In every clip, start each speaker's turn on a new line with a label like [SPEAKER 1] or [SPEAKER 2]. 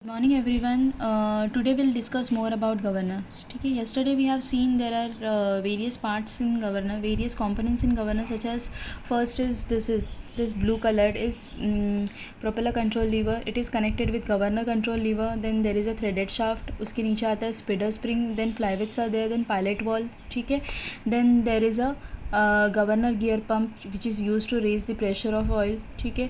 [SPEAKER 1] Good morning everyone. Today we'll discuss more about governor. ठीक है, yesterday we have seen there are various parts in governor, various components in governor, such as first is this blue colored is propeller control lever. It is connected with governor control lever. Then there is a threaded shaft. उसके नीचे आता है spider spring. Then flywheels are there. Then pilot valve. ठीक है. Then there is a governor gear pump which is use to raise the pressure of oil. ठीक है.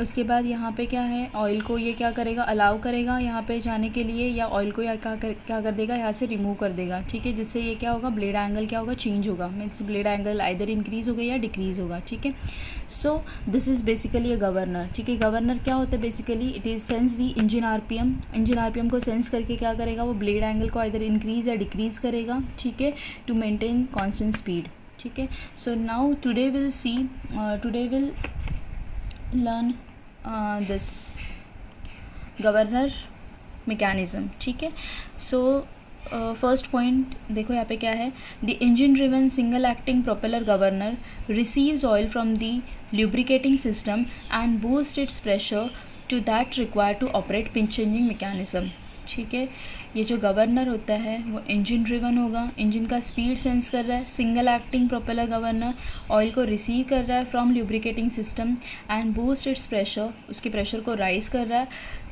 [SPEAKER 1] उसके बाद यहाँ पे क्या है, ऑयल को ये क्या करेगा, अलाउ करेगा यहाँ पे जाने के लिए, या ऑयल को क्या कर देगा, यहाँ से रिमूव कर देगा. ठीक है. जिससे ये क्या होगा, ब्लेड एंगल क्या होगा, चेंज होगा. Means blade angle either increase होगा या डिक्रीज होगा. ठीक है. So this is basically a governor. ठीक है. गवर्नर क्या होता है basically, it is sense the engine RPM. Engine RPM को सेंस करके क्या करेगा, वो ब्लेड एंगल को आइदर इंक्रीज या डिक्रीज करेगा. ठीक है. To maintain constant speed. ठीक है. So now today will learn this governor mechanism. ठीक है. सो फर्स्ट पॉइंट देखो यहाँ पे क्या है, the engine driven single acting propeller governor receives oil from the lubricating system and boost its pressure to that required to operate pinch changing mechanism. ठीक है. ये जो गवर्नर होता है वो इंजन ड्रिवन होगा. इंजन का स्पीड सेंस कर रहा है. Single acting propeller governor oil को रिसीव कर रहा है from lubricating system and boost its pressure, उसके प्रेशर को राइज कर रहा है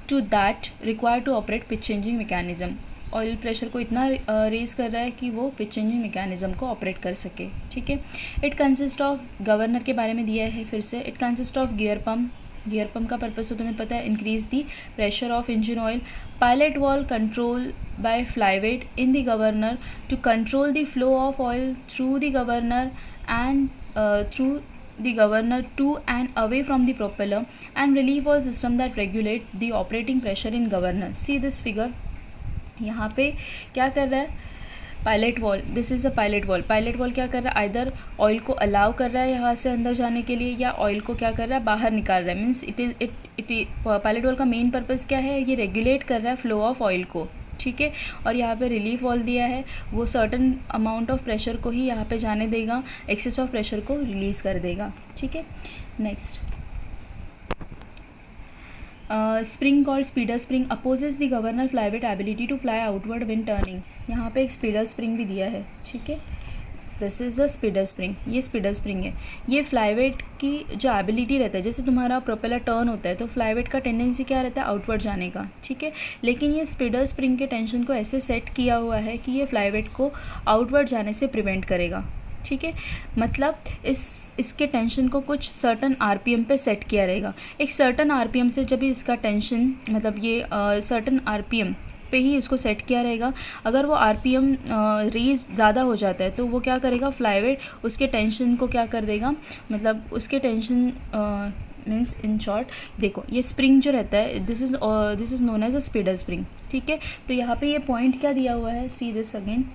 [SPEAKER 1] to that required to operate pitch changing mechanism. Oil pressure को इतना रेज कर रहा है कि वो पिच चेंजिंग मैकेनिज्म को ऑपरेट कर सके. ठीक है. इट कंसिस्ट ऑफ, गवर्नर के बारे में दिया है फिर से, it consist of gear pump. Gear pump का पर्पस तो तुम्हें पता है, increase the pressure of engine oil. Pilot valve control by flyweight in the governor to control the flow of oil through the governor and through the governor to and away from the propeller and relief valve system that regulate the operating pressure in governor. See this figure. यहाँ पे क्या कर रहा है, pilot valve. This is a pilot valve. Pilot valve क्या कर रहा है, आइदर ऑयल को अलाउ कर रहा है यहाँ से अंदर जाने के लिए, या ऑयल को क्या कर रहा है, बाहर निकाल रहा है. मीन्स पायलट वॉल्व का मेन पर्पज़ क्या है, ये रेगुलेट कर रहा है फ्लो ऑफ ऑयल को. ठीक है. और यहाँ पे रिलीफ वॉल्व दिया है, वो सर्टन अमाउंट ऑफ प्रेशर को ही यहाँ पे जाने देगा, एक्सेस ऑफ प्रेशर को रिलीज़ कर देगा. ठीक है. नेक्स्ट, स्प्रिंग और speeder spring opposes the governor flyweight ability to fly outward when turning. यहाँ पे एक स्पीडर स्प्रिंग भी दिया है. ठीक है. This is the speeder spring. ये स्पीडर स्प्रिंग है. ये फ्लाईवेट की जो एबिलिटी रहता है, जैसे तुम्हारा प्रोपेलर टर्न होता है तो फ्लाईवेट का टेंडेंसी क्या रहता है, आउटवर्ड जाने का. ठीक है. लेकिन ये स्पीडर स्प्रिंग के टेंशन को ऐसे सेट किया हुआ है कि ये फ्लाईवेट को आउटवर्ड जाने से प्रिवेंट करेगा. ठीक है. मतलब इसके टेंशन को कुछ सर्टन आरपीएम पे सेट किया रहेगा. एक सर्टन आरपीएम से जब भी इसका टेंशन, मतलब ये सर्टन आरपीएम पे ही इसको सेट किया रहेगा. अगर वो आरपीएम रेज ज़्यादा हो जाता है तो वो क्या करेगा, फ्लाईवेट उसके टेंशन को क्या कर देगा, मतलब उसके टेंशन मीन्स इन शॉर्ट देखो, ये स्प्रिंग जो रहता है, this is known as a speeder spring. ठीक है. तो यहाँ पे ये पॉइंट क्या दिया हुआ है, सी दिस अगेन.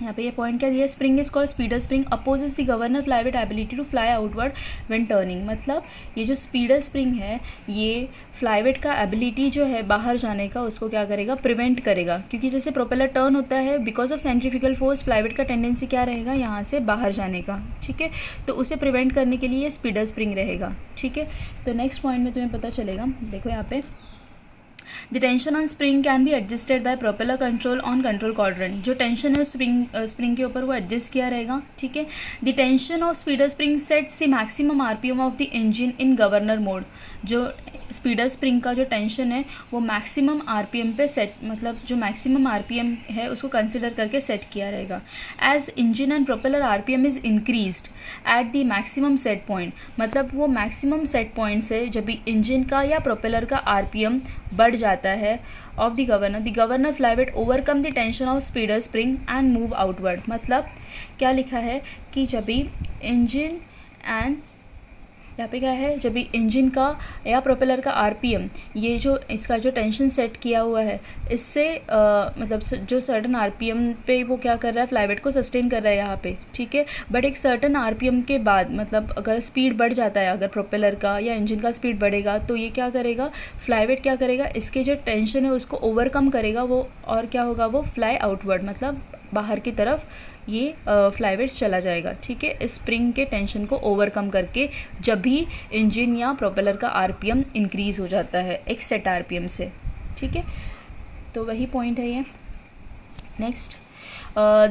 [SPEAKER 1] यहाँ पे ये पॉइंट क्या दिया है, spring is called speeder spring opposes the governor flyweight ability to fly outward when turning. मतलब ये जो स्पीडर स्प्रिंग है, ये फ्लाईवेट का एबिलिटी जो है बाहर जाने का, उसको क्या करेगा, प्रिवेंट करेगा. क्योंकि जैसे प्रोपेलर टर्न होता है, because of centrifugal force flyweight का टेंडेंसी क्या रहेगा, यहाँ से बाहर जाने का. ठीक है. तो उसे प्रिवेंट करने के लिए ये स्पीडर स्प्रिंग रहेगा. ठीक है. तो नेक्स्ट पॉइंट में तुम्हें पता चलेगा. देखो यहाँ पे, the tension on spring can be adjusted by propeller control on control quadrant. जो टेंशन है स्प्रिंग के ऊपर वो एडजस्ट किया रहेगा. ठीक है. The tension of speeder spring sets the maximum RPM of the engine in governor mode. जो स्पीडर स्प्रिंग का जो टेंशन है वो मैक्सिमम आरपीएम पे सेट, मतलब जो मैक्सिमम आरपीएम है उसको कंसिडर करके सेट किया रहेगा. As engine and propeller RPM is increased at the maximum set point. मतलब वो मैक्सिमम सेट पॉइंट से जब भी इंजन का या प्रोपेलर का आरपीएम बढ़ जाता है of the governor flyweight overcome the tension of speeder spring and move outward. मतलब क्या लिखा है कि जब भी इंजन एंड, यहाँ पे क्या है, जब भी इंजन का या प्रोपेलर का आरपीएम, ये जो इसका जो टेंशन सेट किया हुआ है, इससे मतलब जो सर्टन आरपीएम पे वो क्या कर रहा है, फ्लाईवेट को सस्टेन कर रहा है यहाँ पे. ठीक है. बट एक सर्टन आरपीएम के बाद, मतलब अगर स्पीड बढ़ जाता है, अगर प्रोपेलर का या इंजन का स्पीड बढ़ेगा, तो ये क्या करेगा, फ्लाईवेट क्या करेगा, इसके जो टेंशन है उसको ओवरकम करेगा वो, और क्या होगा, वो फ्लाई आउटवर्ड, मतलब बाहर की तरफ ये फ्लाईवेट चला जाएगा. ठीक है. स्प्रिंग के टेंशन को ओवरकम करके जब भी इंजन या प्रोपेलर का आरपीएम इंक्रीज़ हो जाता है एक सेट आरपीएम से. ठीक है, तो वही पॉइंट है ये। Next,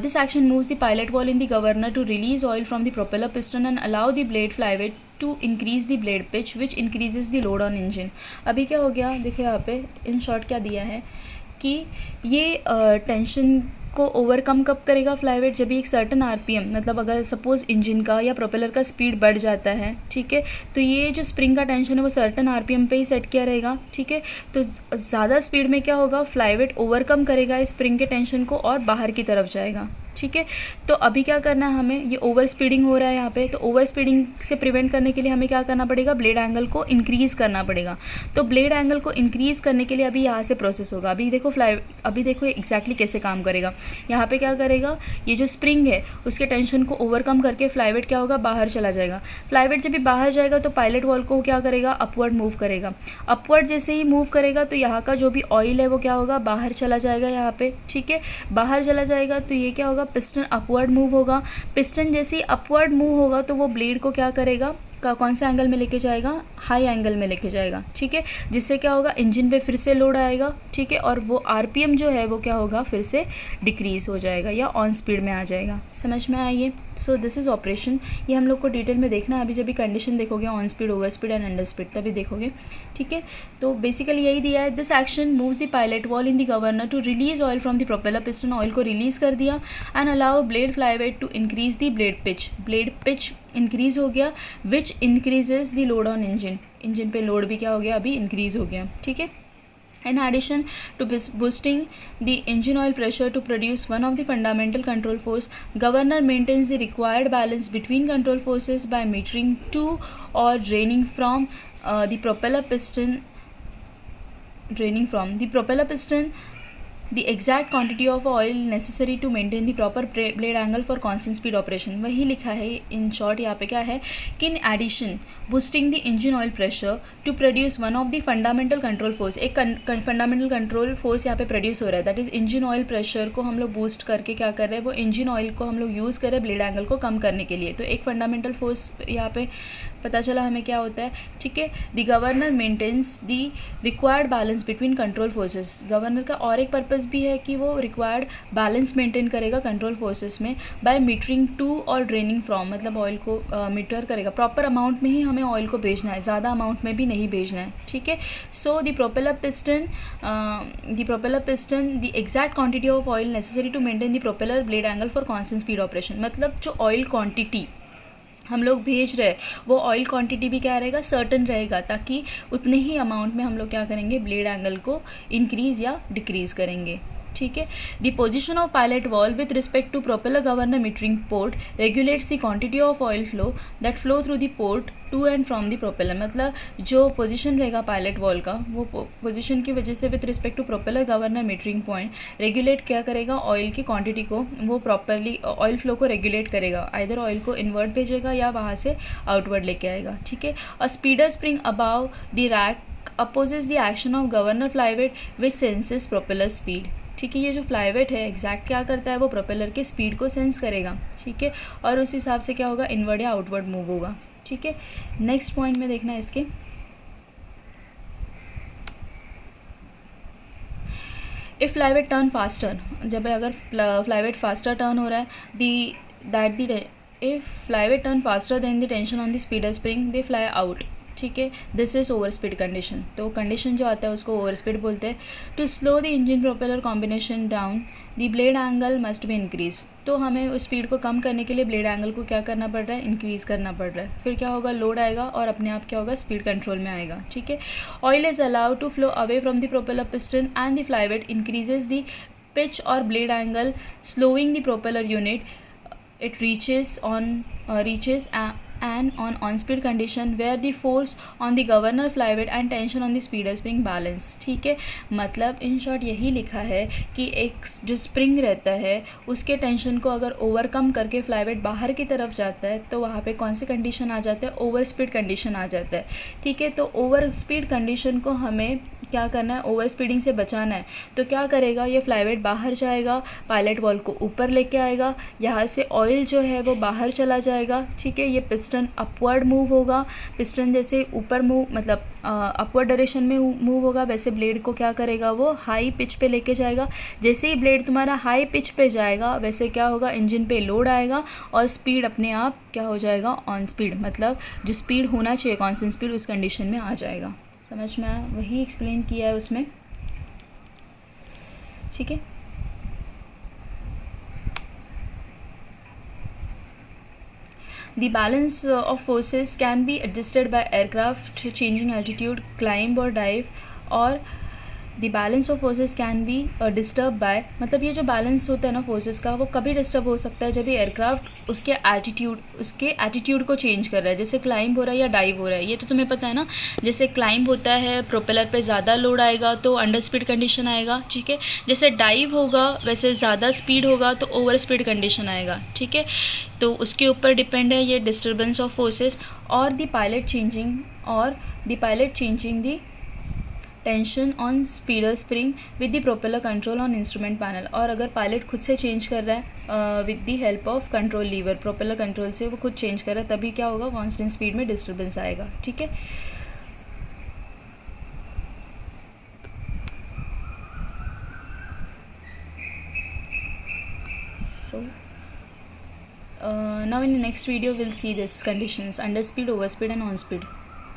[SPEAKER 1] this action moves the pilot valve in the governor to release oil from the propeller piston and allow the blade flyweight to increase the blade pitch which increases the load on engine। अभी क्या हो गया, देखो यहाँ पे in short क्या दिया है कि ये टेंशन को ओवरकम कब करेगा फ्लाईवेट, जब एक सर्टन आरपीएम, मतलब अगर सपोज इंजन का या प्रोपेलर का स्पीड बढ़ जाता है, ठीक है, तो ये जो स्प्रिंग का टेंशन है वो सर्टन आरपीएम पे ही सेट किया रहेगा, ठीक है। तो ज़्यादा स्पीड में क्या होगा, फ्लाईवेट ओवरकम करेगा इस स्प्रिंग के टेंशन को और बाहर की तरफ जाएगा, ठीक है। तो अभी क्या करना है हमें, ये ओवर स्पीडिंग हो रहा है यहाँ पे, तो ओवर स्पीडिंग से प्रिवेंट करने के लिए हमें क्या करना पड़ेगा, ब्लेड एंगल को इंक्रीज़ करना पड़ेगा। तो ब्लेड एंगल को इंक्रीज़ करने के लिए अभी यहाँ से प्रोसेस होगा। अभी देखो एग्जैक्टली कैसे काम करेगा। यहाँ पे क्या करेगा, ये जो स्प्रिंग है उसके टेंशन को ओवरकम करके फ्लाईवेट क्या होगा, बाहर चला जाएगा। फ्लाईवेट जब भी बाहर जाएगा तो पायलट वॉल्व को क्या करेगा, अपवर्ड मूव करेगा। अपवर्ड जैसे ही मूव करेगा तो यहाँ का जो भी ऑयल है वो क्या होगा, बाहर चला जाएगा यहाँ पे, ठीक है। बाहर चला जाएगा तो ये क्या होगा, पिस्टन अपवर्ड मूव होगा। पिस्टन जैसे ही अपवर्ड मूव होगा तो वो ब्लेड को क्या करेगा, कौन से एंगल में लेके जाएगा, हाई एंगल में लेके जाएगा, ठीक है। जिससे क्या होगा, इंजन पे फिर से लोड आएगा, ठीक है, और वो आरपीएम जो है वो क्या होगा, फिर से डिक्रीज़ हो जाएगा या ऑन स्पीड में आ जाएगा। समझ में आइए। सो दिस इज़ ऑपरेशन। ये हम लोग को डिटेल में देखना है। अभी जब भी कंडीशन देखोगे on speed, over speed and under speed, तभी देखोगे, ठीक है। तो बेसिकली यही दिया है, this action moves the pilot valve in the governor to release oil from the propeller piston. Oil को रिलीज़ कर दिया and allow blade flyweight to increase the blade pitch. Blade pitch increase हो गया which increases the load on engine. Engine पे load भी क्या हो गया, अभी इंक्रीज हो गया, ठीक है। In addition to boosting the engine oil pressure to produce one of the fundamental control force, governor maintains the required balance between control forces by metering to or draining from the propeller piston the exact quantity of oil necessary to maintain the proper blade angle for constant speed operation। वही लिखा है in short. यहाँ पे क्या है कि in addition boosting the engine oil pressure to produce one of the fundamental control force. एक fundamental control force यहाँ पे प्रोड्यूस हो रहा है, that is engine oil pressure को हम लोग बूस्ट करके क्या कर रहे हैं, वो इंजन ऑयल को हम लोग यूज़ कर रहे हैं ब्लेड एंगल को कम करने के लिए। तो एक फंडामेंटल फोर्स यहाँ पे पता चला हमें क्या होता है, ठीक है। The governor maintains the required balance between control forces. गवर्नर का और एक पर्पस भी है कि वो रिक्वायर्ड बैलेंस मेंटेन करेगा कंट्रोल फोर्सेस में बाय मीटरिंग टू और ड्रेनिंग फ्रॉम, मतलब ऑयल को मीटर करेगा। प्रॉपर अमाउंट में ही हमें ऑयल को भेजना है, ज़्यादा अमाउंट में भी नहीं भेजना है, ठीक है। So the propeller piston the exact quantity of oil necessary to maintain the propeller blade angle for constant speed operation. मतलब जो ऑयल क्वांटिटी हम लोग भेज रहे हैं वो ऑयल क्वांटिटी भी क्या रहेगा, सर्टन रहेगा, ताकि उतने ही अमाउंट में हम लोग क्या करेंगे, ब्लेड एंगल को इंक्रीज़ या डिक्रीज़ करेंगे, ठीक है। The position of pilot valve with respect to propeller governor metering port regulates the quantity of oil flow that flow through the port to and from the propeller. मतलब जो position रहेगा pilot valve का, वो position की वजह से with respect to propeller governor metering point regulate क्या करेगा, ऑयल की क्वांटिटी को, वो प्रॉपरली ऑयल फ्लो को रेगुलेट करेगा। आइदर ऑयल को इनवर्ट भेजेगा या वहाँ से आउटवर्ड लेके आएगा, ठीक है। और speeder spring above the rack opposes the action of governor flyweight which senses propeller speed, ठीक है। ये जो फ्लाईवेट है एग्जैक्ट क्या करता है, वो प्रोपेलर के स्पीड को सेंस करेगा, ठीक है, और उस हिसाब से क्या होगा, इनवर्ड या आउटवर्ड मूव होगा, ठीक है। नेक्स्ट पॉइंट में देखना है इसके, इफ़ फ्लाईवेट टर्न फास्टर, जब अगर फ्लाईवेट फास्टर टर्न हो रहा है, if flyweight turn faster than the tension on the speeder spring they fly out, ठीक है। This is over speed condition. तो कंडीशन जो आता है उसको ओवर स्पीड बोलते हैं। To slow the engine propeller combination down the blade angle must be increase. तो हमें उस स्पीड को कम करने के लिए ब्लेड एंगल को क्या करना पड़ रहा है, इंक्रीज़ करना पड़ रहा है। फिर क्या होगा, लोड आएगा और अपने आप क्या होगा, स्पीड कंट्रोल में आएगा, ठीक है। Oil is allowed to flow away from the propeller piston and the flyweight increases the pitch और blade angle slowing the propeller unit. It reaches an on speed condition where the force on the governor flyweight and tension on the speeder spring balance, ठीक है। मतलब in short यही लिखा है कि एक जो स्प्रिंग रहता है उसके टेंशन को अगर ओवरकम करके फ्लाईवेट बाहर की तरफ जाता है तो वहाँ पे कौन सी कंडीशन आ जाता है, ओवर स्पीड कंडीशन आ जाता है, ठीक है। तो ओवर स्पीड कंडीशन को हमें क्या करना है, ओवर स्पीडिंग से बचाना है, तो क्या करेगा, ये फ्लाईवेट बाहर जाएगा, पायलट वॉल को ऊपर लेके आएगा, यहाँ से ऑयल जो है वो बाहर चला जाएगा, ठीक है। ये पिस्टन अपवर्ड मूव होगा, पिस्टन जैसे ऊपर मूव मतलब अपवर्ड डायरेक्शन में मूव होगा, वैसे ब्लेड को क्या करेगा, वो हाई पिच पे लेके जाएगा। जैसे ही ब्लेड तुम्हारा हाई पिच पे जाएगा वैसे क्या होगा, इंजन पे लोड आएगा और स्पीड अपने आप क्या हो जाएगा, ऑन स्पीड, मतलब जो स्पीड होना चाहिए कांस्टेंट स्पीड उस कंडीशन में आ जाएगा। समझ में आया, वही एक्सप्लेन किया है उसमें, ठीक है। The balance of forces can be adjusted by aircraft changing altitude, climb or dive, or the balance of forces can be disturbed by, मतलब ये जो बैलेंस होता है ना फोर्सेस का, वो कभी डिस्टर्ब हो सकता है जब ये एयरक्राफ्ट उसके एटीट्यूड को चेंज कर रहा है, जैसे क्लाइंब हो रहा है या डाइव हो रहा है। ये तो तुम्हें पता है ना, जैसे क्लाइंब होता है प्रोपेलर पे ज़्यादा लोड आएगा तो अंडर स्पीड कंडीशन आएगा, ठीक है। जैसे डाइव होगा वैसे ज़्यादा स्पीड होगा तो ओवर स्पीड कंडीशन आएगा, ठीक है। तो उसके ऊपर डिपेंड है ये डिस्टर्बेंस ऑफ फोर्सेस। और the pilot changing the tension on speeder spring with the propeller control on instrument panel. और अगर पायलट खुद से चेंज कर रहा है with the help of control lever, propeller control से वो खुद चेंज कर रहा है, तभी क्या होगा, कांस्टेंट स्पीड में डिस्टर्बेंस आएगा, ठीक है। So now in the next video we'll see this conditions, under speed, over speed and on speed.